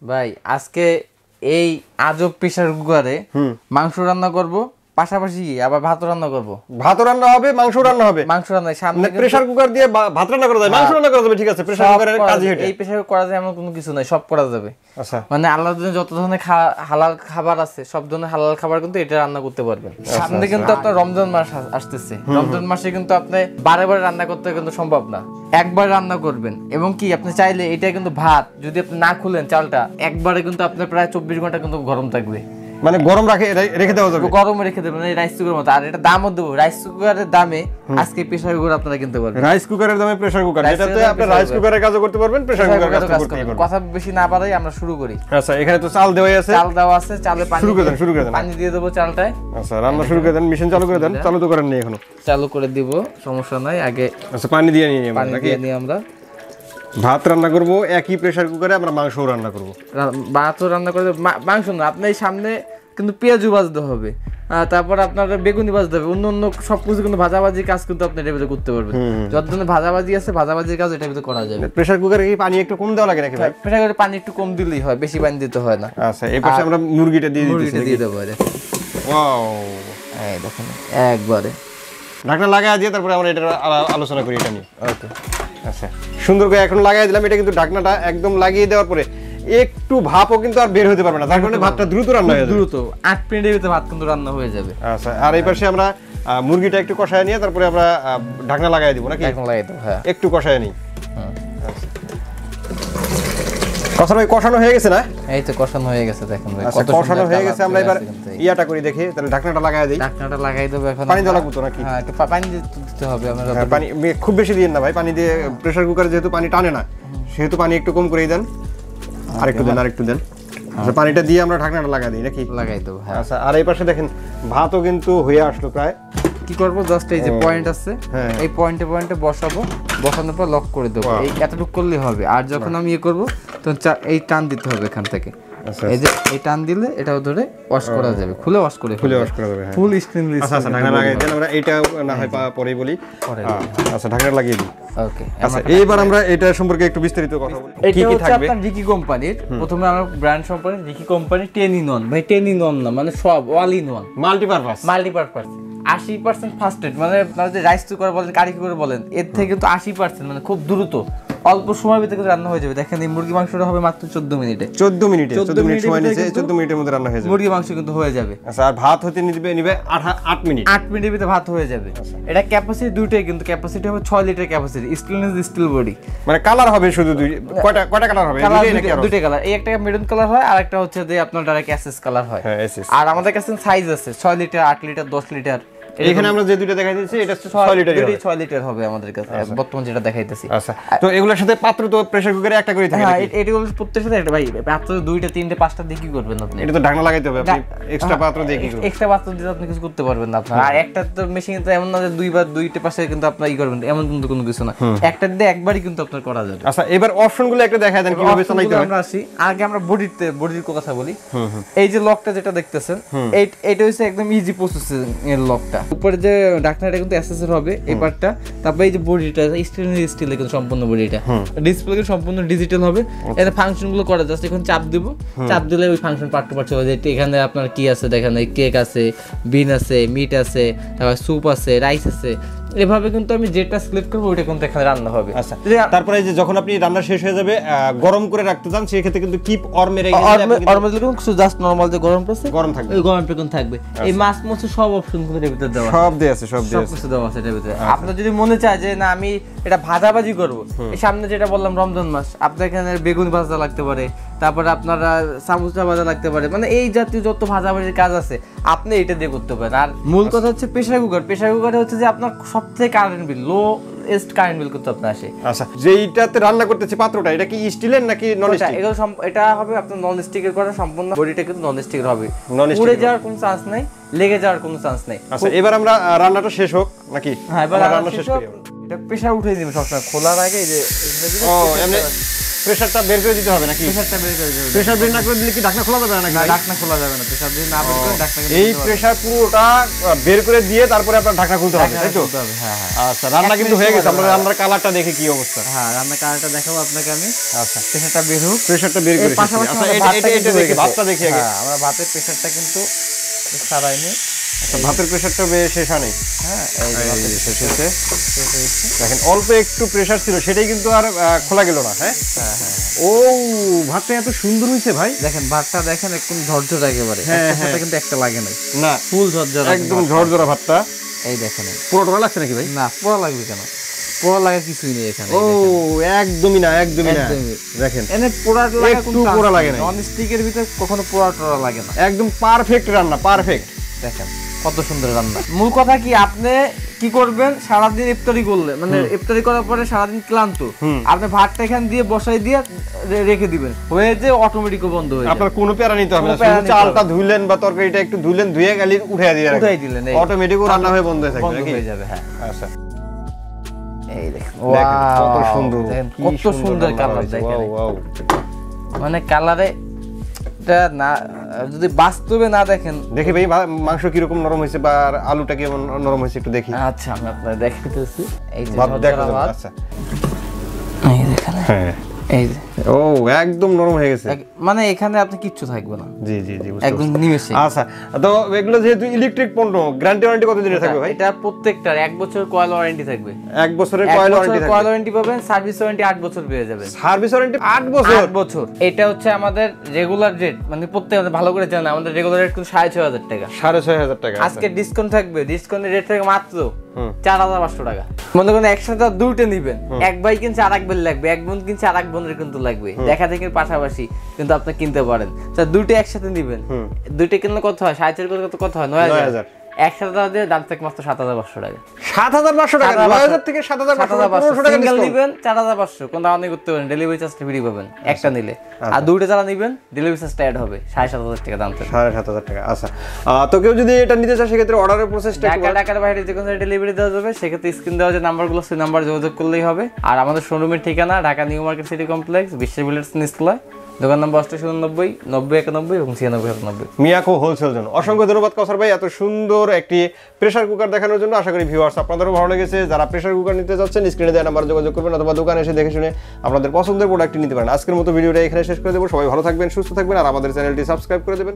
ভাই আজকে এই আজব প্রেসার কুকারে মাংস রান্না করব, পাশাপাশি আবার ভাত রান্না করব। ভাত রান্না হবে, মাংস রান্না হবে। মাংস রান্না সামনে প্রেসার কুকার দিয়ে ভাত রান্না করা যায়, মাংস রান্না করা যাবে, ঠিক আছে। প্রেসার কুকারের কাজ এটা। এই প্রেসার করা যায় এমন কোনো কিছু নাই, সব করা যাবে। আচ্ছা, মানে আল্লাহর জন্য যত ধরনের হালাল খাবার আছে সব ধরনের হালাল খাবার কিন্তু এটা রান্না করতে পারবেন। সামনে কিন্তু আপনার রমজান মাস আসতেছে, রমজান মাসে কিন্তু আপনি বারে বারে রান্না করতে কিন্তু সম্ভব না, একবার রান্না করবেন। এবং কি আপনি চাইলে এটা কিন্তু ভাত যদি আপনি না খুলেন চালটা একবারে কিন্তু আপনার প্রায় 24 ঘন্টা কিন্তু গরম থাকবে। মানে গরম রেখে দেওয়া যাবে, গরমে রেখে দেবেন এই রাইস কুকারের মতো। আর এটা দামও দেবো, রাইস কুকারের দামে আজকে প্রেসার কুকার আপনারা কিনতে পারবেন। রাইস কুকারের দামে প্রেসার কুকার, যেটাতে আপনি রাইস কুকারের কাজও করতে পারবেন, প্রেসার কুকারের কাজও করতে পারবেন। কথা বেশি না বাড়াই আমরা শুরু করি। আচ্ছা, এখানে তো চাল দেওয়া আছে, চাল দেওয়া আছে, চালে পানি শুরু করে দেন। পানি দিয়ে দেবো চালটায়। আচ্ছা, রান্না শুরু করে দেন, মেশিন চালু করে দেন। চালু তো করেন নি এখনো? চালু করে দিব, সমস্যা নাই। আগে আচ্ছা, পানি দিয়ে নিই পানি দিয়ে নিই আমরা। ভাত রান্না করব একই প্রেসার কুকারে, আমরা মাংসও রান্না করব। ভাতও রান্না করে মাংস না, আপনার সামনে কিন্তু পেঁয়াজও ভাজতে হবে, তারপর আপনার বেগুনি ভাজতে হবে, অন্য অন্য সবকিছু কিন্তু ভাজাভাজি কাজ কিন্তু আপনি এটার ভিতরে করতে পারবেন। যত ধরনের ভাজাভাজি আছে ভাজাভাজির কাজ এটার ভিতরে করা যাবে। প্রেসার কুকারে কি পানি একটু কম দেওয়া লাগে নাকি ভাই? প্রেসার কুকারে পানি একটু কম দিলেই হয়, বেশি পানি দিতে হয় না। আচ্ছা, এই পাশে আমরা মুরগিটা দিয়ে দেবো। ওয়াও, এই দেখেন একবারে ঢাকনা লাগায় দিয়ে তারপরে আমরা এটা আলোচনা করি এটা নিয়ে। ওকে, আচ্ছা, সুন্দর করে এখন লাগাই দিলাম। এটা কিন্তু ঢাকনাটা একদম লাগিয়ে দেওয়ার পরে একটু ভাপও কিন্তু আর বের হতে পারবে না, তার কারণে ভাতটা দ্রুত রান্না হয়ে যাবে। দ্রুত 8 মিনিটের ভিতরে ভাত কিন্তু রান্না হয়ে যাবে। আচ্ছা, আর এই পাশে আমরা মুরগিটা একটু কষায় নিয়ে তারপরে আমরা ঢাকনা লাগাই দিব নাকি? ঢাকনা লাগাই দেব, হ্যাঁ, একটু কষায় নিই। কষানো কষানো হয়ে গেছে না? এই তো কষানো হয়ে গেছে, দেখেন ভাই কত কষানো হয়ে গেছে। আমরা এবার ইয়াটা করি দেখি, তাহলে ঢাকনাটা লাগাই দেই। ঢাকনাটা লাগাই দেব। এখন পানি দেওয়া লাগবে তো নাকি? হ্যাঁ, একটু পানি দিতে হবে। আমরা পানি খুব বেশি দিয়েন না ভাই, পানি দিয়ে প্রেসার কুকারে যেহেতু পানি টানে না, সেহেতু পানি একটু কম করেই দেন। আরেকটু দেন। আচ্ছা, পানিটা দিয়ে আমরা ঢাকনাটা লাগাই দিই নাকি? লাগাই দেব, হ্যাঁ। আচ্ছা, আর এই পাশে দেখেন ভাতও কিন্তু হয়ে আসলো প্রায়। কি করব, জাস্ট এই যে পয়েন্ট আছে, এই পয়েন্টে বসাবো, বসানোর পর লক করে দেবো। এই এতটুকু করলেই হবে। আর যখন আমি করব তখন এই টান দিতে হবে এখান থেকে। এই যে এই টান দিলে এটাও ধরে ওয়াশ করা যাবে, খুলে ওয়াশ করা যাবে, ফুল স্টেনলেস। আচ্ছা, ঢাকনা লাগিয়ে দেন। আমরা এটা না হয় পরেই বলি। আচ্ছা, ঢাকনা লাগিয়ে দিই। ওকে, আচ্ছা, এইবার আমরা এটা সম্পর্কে একটু বিস্তারিত কথা বলি। কি কি থাকবে? আপনার রিকি কোম্পানির, প্রথমে আমরা ব্র্যান্ড সম্পর্কে রিকি কোম্পানি 10 in 1 ভাই, 10 in 1 না, মানে সব all in one, multipurpose 80% fast rate. মানে আপনারা যে রাইস কুকার বলেন, কারি কুকার বলেন, এর থেকে কিন্তু 80% মানে খুব দ্রুত অল্প সময়ের ভিতরে রান্না হয়ে যাবে। দেখেন এই মুরগি মাংসটা হবে মাত্র 14 মিনিটে। 14 মিনিট সময় নিয়েছে, 14 মিনিটের মধ্যে রান্না হয়ে যাবে। মুরগি মাংস কিন্তু হয়ে যাবে। আচ্ছা, আর ভাত হতে নিবে 8 মিনিট। 8 মিনিটের ভিতরে ভাত হয়ে যাবে। এটা ক্যাপাসিটি দুইটাই, কিন্তু ক্যাপাসিটি হবে 6 litre capacity, stainless steel body. মানে কালার হবে শুধু কয়টা কালার হবে? দুইটা কালার, এই একটা মেরুন কালার হয়, আর একটা হচ্ছে যে আপনার ডাইরেক্ট এসএস কালার হয়। আর আমাদের কাছে সাইজ আছে 6 লিটার, 8 লিটার, 10 লিটার। এখানে আমরা যে দুইটা দেখাইতেছি এটা 6 লিটার হবে আমাদের কাছে বর্তমানে যেটা দেখাইতেছি। আচ্ছা, তো এগুলোর সাথে পাত্র তো প্রেসার কুকারে একটা করে থাকে। হ্যাঁ, এটাগুলো প্রত্যেকটার সাথে একটা ভাই পাত্র 2টা 3টে 5টা দিয়ে কি করবেন আপনি? এটা তো ঢাকনা লাগাইতে হবে, আপনি এক্সট্রা পাত্র দিয়ে কি করবেন? এক্সট্রা পাত্র দিয়ে আপনি কিছু করতে পারবেন না আপনার। আর একটা তো মেশিনে তো এমন না যে দুইবার 2টে পাশে কিন্তু আপনি ই করবেন, এমন কিন্তু কোনো কিছু না, একটা দিয়ে একবারই কিন্তু আপনার করা যাবে। আচ্ছা, এবার অপশনগুলো একটু দেখায় দেন কিভাবে চালাইতে হয়। আমরা আসি আগে, আমরা বডির কথা বলি। এই যে লকটা যেটা দেখতেছেন, এইটা হচ্ছে একদম ইজি প্রসেসিং এর লকটা। উপরে যে ঢাকনাটা কিন্তু অ্যাসেসর হবে এই পার্টটা। তারপরে এই যে বডিটা স্টিলের কিন্তু সম্পূর্ণ বডিটা, ডিসপ্লে কিন্তু সম্পূর্ণ ডিজিটাল হবে। এর ফাংশনগুলো করা জাস্ট এখন চাপ দিব, চাপ দিলে ওই ফাংশন পার্ট টু পার্ট চলে যায়। এখানে আপনার কি আছে দেখেন, কেক আছে, বিন আছে, মিট আছে, তারপর স্যুপ আছে, রাইস আছে। এভাবে কিন্তু আমি যেটা সিলেক্ট করবো ওইটা কিন্তু এখানে রান্না হবে। আচ্ছা, তারপরে যে যখন আপনি রান্না শেষ হয়ে যাবে গরম করে রাখতে চান, সেই ক্ষেত্রে কিন্তু কিপ অর্মে রেখে কিন্তু জাস্ট নরমাল যে গরম আছে গরম থাকবে, ওই গরম পেকন থাকবে। এই মাছ মাছ সব অপশন কিন্তু এর ভিতরে দেওয়া, সব দেয়া আছে, সব কিছু দেওয়া আছে এর ভিতরে। আপনার যদি মনে চায় যে না আমি এটা ভাজাভাজি করব, এই সামনে যেটা বললাম রমজান মাস, আপনার এখানে বেগুন ভাজা লাগতে পারে, তারপরে আপনারা সামোসা ভাজা লাগতে পারে, মানে এই জাতীয় যত ভাজাভাজির কাজ আছে আপনি এটা দিয়ে করতে পারেন। আর মূল কথা হচ্ছে প্রেসার কুকারে হচ্ছে যে আপনার সবথেকে কারেন্ট বিল লো কারেন্ট বিল করতে আপনার আসে। আচ্ছা, যেইটাতে রান্না করতেছে পাত্রটা, এটা কি স্টিলের নাকি নন স্টিক? এটা হবে আপনার নন স্টিকের করা, সম্পূর্ণ বডিটা কিন্তু নন স্টিকের হবে, পুড়ে যাওয়ার কোনো চান্স নাই, লেগে যাওয়ার কোনো চান্স নাই। আচ্ছা, এবার আমরা রান্নাটা শেষ হোক নাকি? হ্যাঁ, এবার রান্না শেষ করি। এটা প্রেসার উঠিয়ে দিবেন সবসময় খোলার আগে, এই যে প্রেসারটা বের করে দিতে হবে নাকি? প্রেসারটা বের করে দেবে। প্রেসার বের না করে দিলে কি ঢাকনা খোলা যাবে না নাকি? না, ঢাকনা খোলা যাবে না, প্রেসার দিয়ে না বের করে ঢাকনা কিন্তু এই প্রেসার পুরোটা বের করে দিয়ে তারপরে আপনার ঢাকনা খুলতে হবে, তাই তো? হ্যাঁ হ্যাঁ। আচ্ছা, রান্না কিন্তু হয়ে গেছে। আমরা রান্নার কালারটা দেখে কি অবস্থা। হ্যাঁ, রান্নার কালারটা দেখাবো আপনাকে আমি। আচ্ছা, প্রেসারটা বের হোক। প্রেসারটা বের করে পাশাপাশি আচ্ছা, আমাদের এটা এটা দেখি, ভাতটা দেখি আগে। হ্যাঁ, আমরা ভাতের প্রেসারটা কিন্তু ছাড়াইনি। আচ্ছা, ভাতের প্রেসারটা শেষ হয়নি। হ্যাঁ, এই যে ভাতের শেষ হয়েছে। শেষ হয়েছে। দেখেন অল্প একটু প্রেসার ছিল, সেটাই কিন্তু আর খোলা গেল না। হ্যাঁ হ্যাঁ হ্যাঁ। ও, ভাতটা এত সুন্দর হয়েছে ভাই। দেখেন ভাতটা দেখেন একদম ঝরঝরা একেবারে। হ্যাঁ, একটা হ্যাঁ। সাথে কিন্তু একটা লাগে নাই, না, ফুল ঝরঝরা একদম ঝরঝরা ভাতটা। এই দেখেন, পুরোটা লাগছে নাকি ভাই? না পোড়া লাগবে কেন? পোড়া লাগার কিছুই নেই এখানে। ও, একদমই না, একদমই না। একদমই। দেখেন এনে পোড়া লাগা একটু পোড়া লাগে না। নন স্টিকের ভিতর কখনো পোড়া টোড়া লাগে না। একদম পারফেক্ট রান্না, পারফেক্ট। দেখেন কত সুন্দর রান্না। মূল কথা কি, আপনি কি করবেন, সারাদিন ইফতারি করলে মানে ইফতারি করার পরে সারাদিন ক্লান্ত, আপনি ভাতটা এখানে দিয়ে বসাই দিয়ে রেখে দিবেন, হয়ে যে অটোমেটিক বন্ধ হয়ে যাবে। আপনার কোনো প্যারা নিতে হবে না, কোনো প্যারা শুধু নিতে চালটা হবে। ধুইলেন বা তরকারিটা একটু ধুইলেন, ধুয়ে গেলে উঠাই দিয়ে উঠাই দিলেন, এই অটোমেটিক রান্না হয়ে বন্ধ হয়ে থাকবে বন্ধ নাকি? হয়ে যাবে। হ্যাঁ, আচ্ছা, এই দেখেন কত ওয়াও, সুন্দর, দেখেন কি কত সুন্দর রান্না কালার। হয়েছে। দেখেন ওয়াও, মানে কালারে এটা না, যদি বাস্তবে না দেখেন। দেখি ভাই মাংস কিরকম নরম হয়েছে বা আলুটা কেমন নরম হয়েছে একটু দেখি। আচ্ছা, আমি আপনাদের দেখাইতেছি। এই যে ভাত দেখা ঝরঝরা ভাত। আচ্ছা, এই দেখেন, হ্যাঁ, এই যে ও একদম নরম হয়ে গেছে। মানে এখানে আপনি কিচ্ছু থাকবে না, জি জি জি, বুঝতে একদম পারছি। নিমেষে। আচ্ছা, তো এগুলো যেহেতু ইলেকট্রিক পণ্য, গ্যারান্টি ওয়ারেন্টি কতদিনের থাকবে ভাই? এটা প্রত্যেকটার 1 বছর কয়েল ওয়ারেন্টি থাকবে। 1 বছরের কয়েল ওয়ারেন্টি থাকবে। কয়েল ওয়ারেন্টি পাবেন, সার্ভিস ওয়ারেন্টি 8 বছর পেয়ে যাবেন। সার্ভিস ওয়ারেন্টি 8 বছর? 8 বছর। এটা হচ্ছে আমাদের রেগুলার রেট, মানে প্রত্যেক ভালো করে জানেন আমাদের রেগুলার রেট কিন্তু 6,500 টাকা। 6,500 টাকা। আজকে ডিসকাউন্ট থাকবে, ডিসকাউন্টের রেট থাকে মাত্র 4,500 টাকা। মনে করেন একসাথে দুইটা নিবেন, এক ভাই কিনছে আর এক বোন লাগবে, এক বোন কিনছে আর এক বোনের কিন্তু লাগবে, দেখা দেখে পাশাপাশি কিন্তু আপনি কিনতে পারেন। তো দুইটা একসাথে নিবেন, দুইটা কিনলে কত হয়? 6,500 কত হয়? 9,000। একসাথে টাকা দিয়ে দাম থেকে মাত্র 7,500 টাকা। 7,500 টাকা? 9,000 থেকে 7,500 টাকা সিঙ্গেল নিবেন 4,500, কোন দাম করতে পারেন, ডেলিভারি চার্জটা ফ্রি পাবেন একটা নিলে। আর দুইটা যারা নিবেন ডেলিভারি চার্জটা অ্যাড হবে, 7,500 টাকা দাম থেকে। 7,500 টাকা। আচ্ছা, তো কেউ যদি এটা নিতে চায় সেক্ষেত্রে অর্ডারের প্রসেসটা ঢাকার বাইরে যে কোনো ডেলিভারি দেওয়া যাবে, সেক্ষেত্রে স্ক্রিন দেওয়া যে নাম্বারগুলো, সেই নাম্বার যোগাযোগ করলেই হবে। আর আমাদের শোরুমের ঠিকানা Dhaka new market city complex, বিশ্ব বিল্ডার্স নিচতলায়, দোকান নম্বর 8890 9091 এবং 9691। Miyako wholesale zone. অসংখ্য ধন্যবাদ কাউসার ভাই এত সুন্দর একটি প্রেসার কুকার দেখানোর জন্য। আশা করি ভিউয়ার্স আপনাদেরও ভালো লেগেছে। যারা প্রেসার কুকার নিতে যাচ্ছেন স্ক্রিনে দেওয়া নাম্বারে যোগাযোগ করবেন, অথবা দোকানে এসে দেখে শুনে আপনাদের পছন্দের প্রোডাক্টটি নিতে পারেন। আজকের মতো ভিডিওটা এখানে শেষ করে দেবো। সবাই ভালো থাকবেন, সুস্থ থাকবেন, আর আমাদের চ্যানেলটি সাবস্ক্রাইব করে দেবেন।